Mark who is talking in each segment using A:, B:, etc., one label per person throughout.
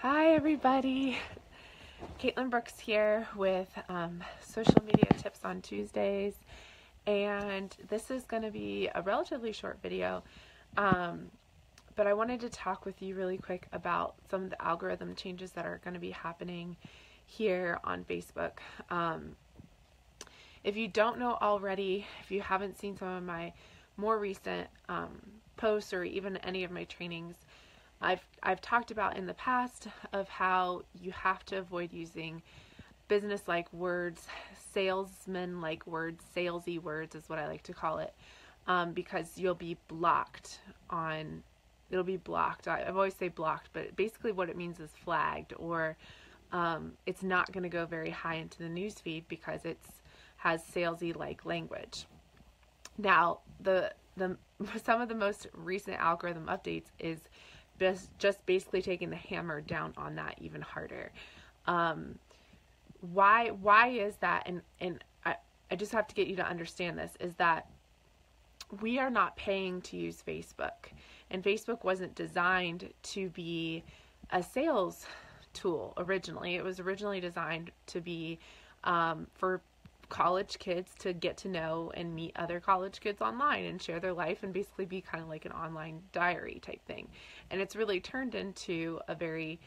A: Hi everybody, Caitlin Brooks here with social media tips on Tuesdays, and this is going to be a relatively short video, but I wanted to talk with you really quick about some of the algorithm changes that are going to be happening here on Facebook. If you don't know already, if you haven't seen some of my more recent posts or even any of my trainings, I've talked about in the past of how you have to avoid using business-like words, salesman-like words, salesy words is what I like to call it, because you'll be blocked on. It'll be blocked. I've always say blocked, but basically what it means is flagged, or it's not going to go very high into the newsfeed because it has salesy-like language. Now, the some of the most recent algorithm updates is just basically taking the hammer down on that even harder. Why is that? And I just have to get you to understand this, is that we are not paying to use Facebook, and Facebook wasn't designed to be a sales tool originally. It was originally designed to be for college kids to get to know and meet other college kids online and share their life and basically be kind of like an online diary type thing. And it's really turned into a very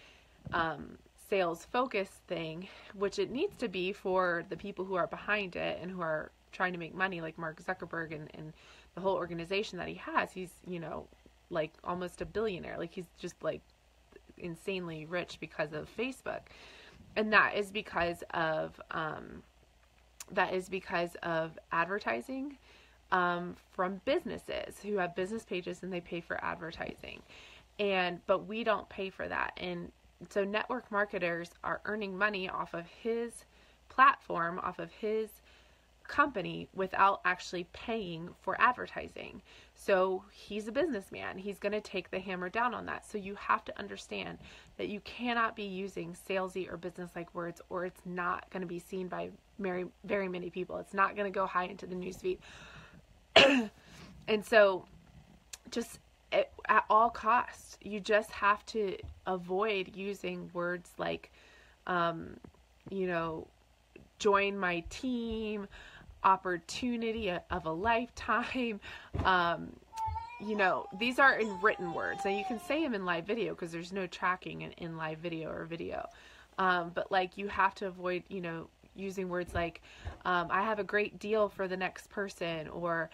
A: sales focused thing, which it needs to be for the people who are behind it and who are trying to make money, like Mark Zuckerberg and the whole organization that he has. He's, like almost a billionaire. Like he's just like insanely rich because of Facebook. And that is because of advertising from businesses who have business pages and they pay for advertising. But we don't pay for that. And so network marketers are earning money off of his platform, off of his company, without actually paying for advertising. So he's a businessman. He's going to take the hammer down on that. So you have to understand that you cannot be using salesy or business-like words, or it's not going to be seen by very many people. It's not going to go high into the newsfeed. And so just at all costs, you just have to avoid using words like, join my team, opportunity of a lifetime. These are in written words. Now you can say them in live video because there's no tracking in live video or video. But like you have to avoid, using words like, I have a great deal for the next person, or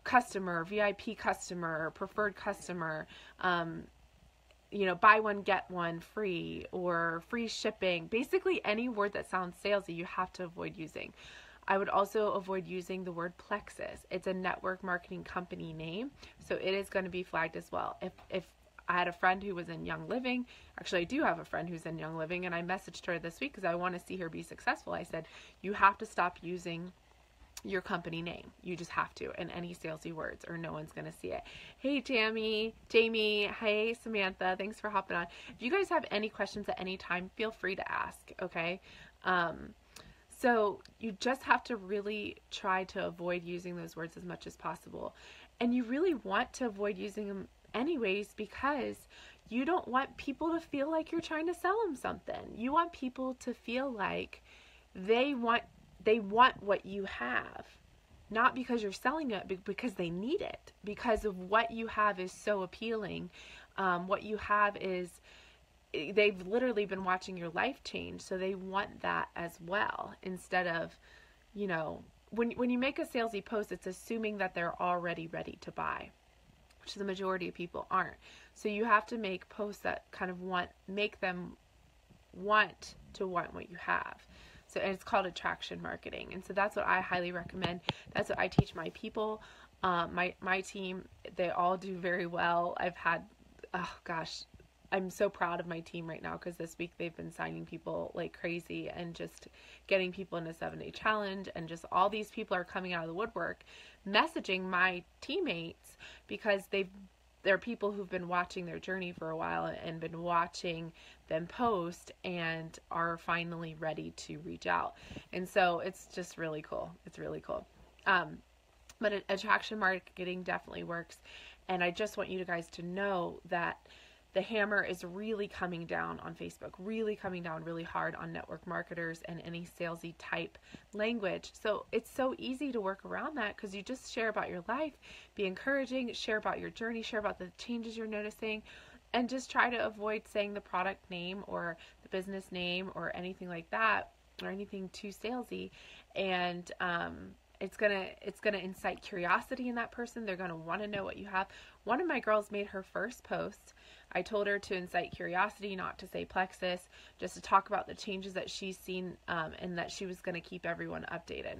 A: customer, VIP customer, preferred customer, buy one, get one free, or free shipping. Basically any word that sounds salesy, you have to avoid using. I would also avoid using the word Plexus. It's a network marketing company name, so it is going to be flagged as well. If I had a friend who was in Young Living, actually I do have a friend who's in Young Living, and I messaged her this week because I want to see her be successful. I said, you have to stop using your company name. You just have to, and any salesy words, or no one's going to see it. Hey Jamie, hey Samantha, thanks for hopping on. If you guys have any questions at any time, feel free to ask, okay? So you just have to really try to avoid using those words as much as possible. And you really want to avoid using them anyways, because you don't want people to feel like you're trying to sell them something. You want people to feel like they want what you have, not because you're selling it, but because they need it, because of what you have is so appealing. What you have is, they've literally been watching your life change, so they want that as well. Instead of, when you make a salesy post, it's assuming that they're already ready to buy, which the majority of people aren't. So you have to make posts that kind of make them want to want what you have. So, and it's called attraction marketing. And so that's what I highly recommend. That's what I teach my people. My team, they all do very well. I've had, I'm so proud of my team right now, because this week they've been signing people like crazy and just getting people in a 7-day challenge. And just all these people are coming out of the woodwork messaging my teammates, because they're people who've been watching their journey for a while and been watching them post and are finally ready to reach out. And so it's just really cool. It's really cool. But attraction marketing definitely works. And I just want you guys to know that the hammer is really coming down on Facebook, really coming down really hard on network marketers and any salesy type language. So it's so easy to work around that because you just share about your life, be encouraging, share about your journey, share about the changes you're noticing, and just try to avoid saying the product name or the business name or anything like that, or anything too salesy. And it's gonna incite curiosity in that person. They're gonna want to know what you have. One of my girls made her first post. I told her to incite curiosity, not to say Plexus, just to talk about the changes that she's seen, and that she was going to keep everyone updated.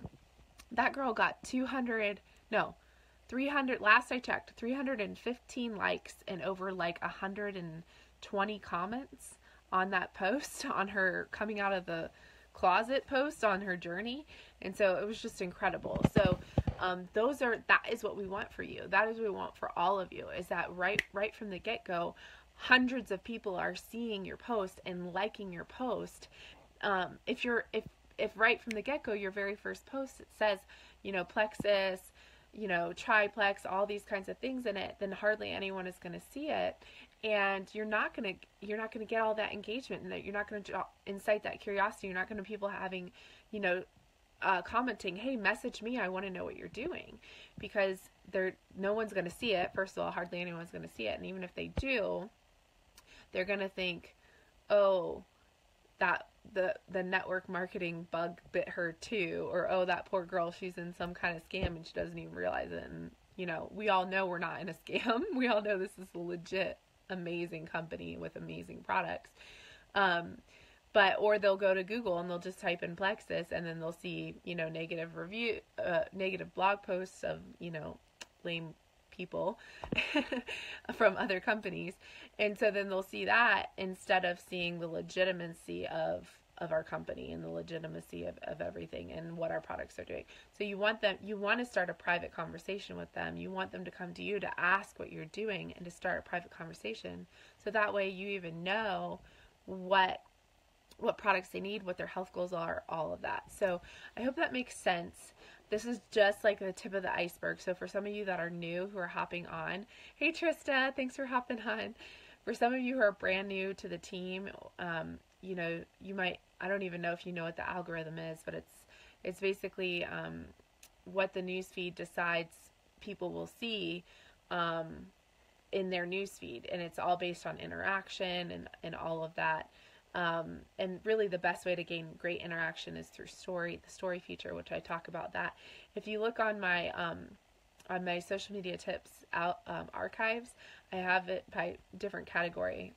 A: That girl got 300, last I checked, 315 likes and over like 120 comments on that post, on her coming out of the closet post on her journey. And so it was just incredible. So that is what we want for you. That is what we want for all of you, is that right from the get-go, hundreds of people are seeing your post and liking your post. If right from the get-go, your very first post, it says, Plexus, triplex, all these kinds of things in it, then hardly anyone is going to see it. And you're not going to get all that engagement, and that you're not going to incite that curiosity. You're not going to people having, commenting, hey, message me, I want to know what you're doing, because no one's going to see it. First of all, hardly anyone's going to see it. And even if they do, they're going to think, oh, that the network marketing bug bit her too, or, oh, that poor girl, she's in some kind of scam and she doesn't even realize it. And, we all know we're not in a scam. We all know this is a legit, amazing company with amazing products. Or they'll go to Google and they'll just type in Plexus, and then they'll see, negative blog posts of, lame people from other companies. And so then they'll see that instead of seeing the legitimacy of our company and the legitimacy of everything and what our products are doing. So you want to start a private conversation with them. You want them to come to you to ask what you're doing and to start a private conversation. So that way you even know what products they need, what their health goals are, all of that. So I hope that makes sense. This is just like the tip of the iceberg. So for some of you that are new who are hopping on, hey Trista, thanks for hopping on. For some of you who are brand new to the team, you might, I don't even know if you know what the algorithm is, but it's basically what the newsfeed decides people will see in their newsfeed, and it's all based on interaction and all of that. And really the best way to gain great interaction is through the story feature, which I talk about that. If you look on my social media tips archives, I have it by different category,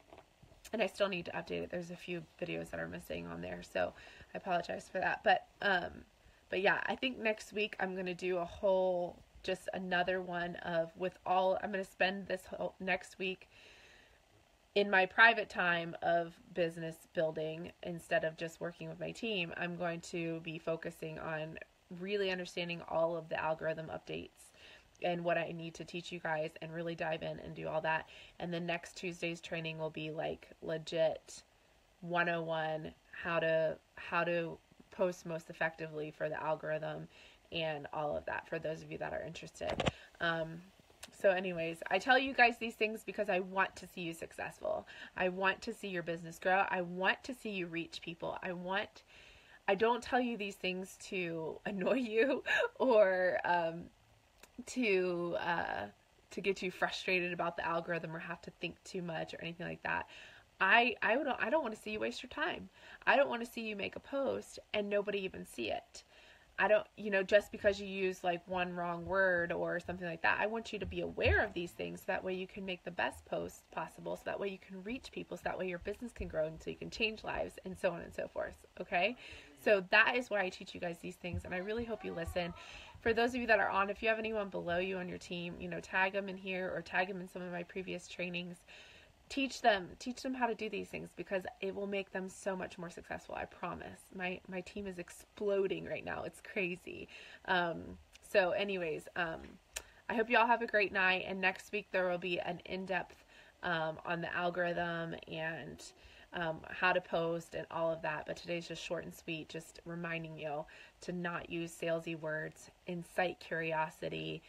A: and I still need to update it. There's a few videos that are missing on there, so I apologize for that. But yeah, I think next week I'm going to do just another one I'm going to spend this whole next week in my private time of business building. Instead of just working with my team, I'm going to be focusing on really understanding all of the algorithm updates and what I need to teach you guys, and really dive in and do all that. And then next Tuesday's training will be like legit 101, how to post most effectively for the algorithm and all of that, for those of you that are interested. So anyways, I tell you guys these things because I want to see you successful. I want to see your business grow. I want to see you reach people. I don't tell you these things to annoy you or to get you frustrated about the algorithm or have to think too much or anything like that. I don't want to see you waste your time. I don't want to see you make a post and nobody even see it. I don't, just because you use like one wrong word or something like that. I want you to be aware of these things. So that way you can make the best posts possible. So that way you can reach people. So that way your business can grow and so you can change lives and so on and so forth. Okay. So that is why I teach you guys these things. And I really hope you listen. For those of you that are on, if you have anyone below you on your team, tag them in here or tag them in some of my previous trainings. Teach them how to do these things, because it will make them so much more successful. I promise. My team is exploding right now. It's crazy. So anyways, I hope you all have a great night. And next week there will be an in-depth on the algorithm and how to post and all of that. But today's just short and sweet, just reminding you to not use salesy words, incite curiosity.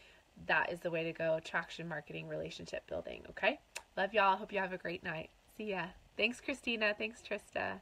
A: That is the way to go. Traction marketing, relationship building. Okay. Love y'all. Hope you have a great night. See ya. Thanks, Christina. Thanks, Trista.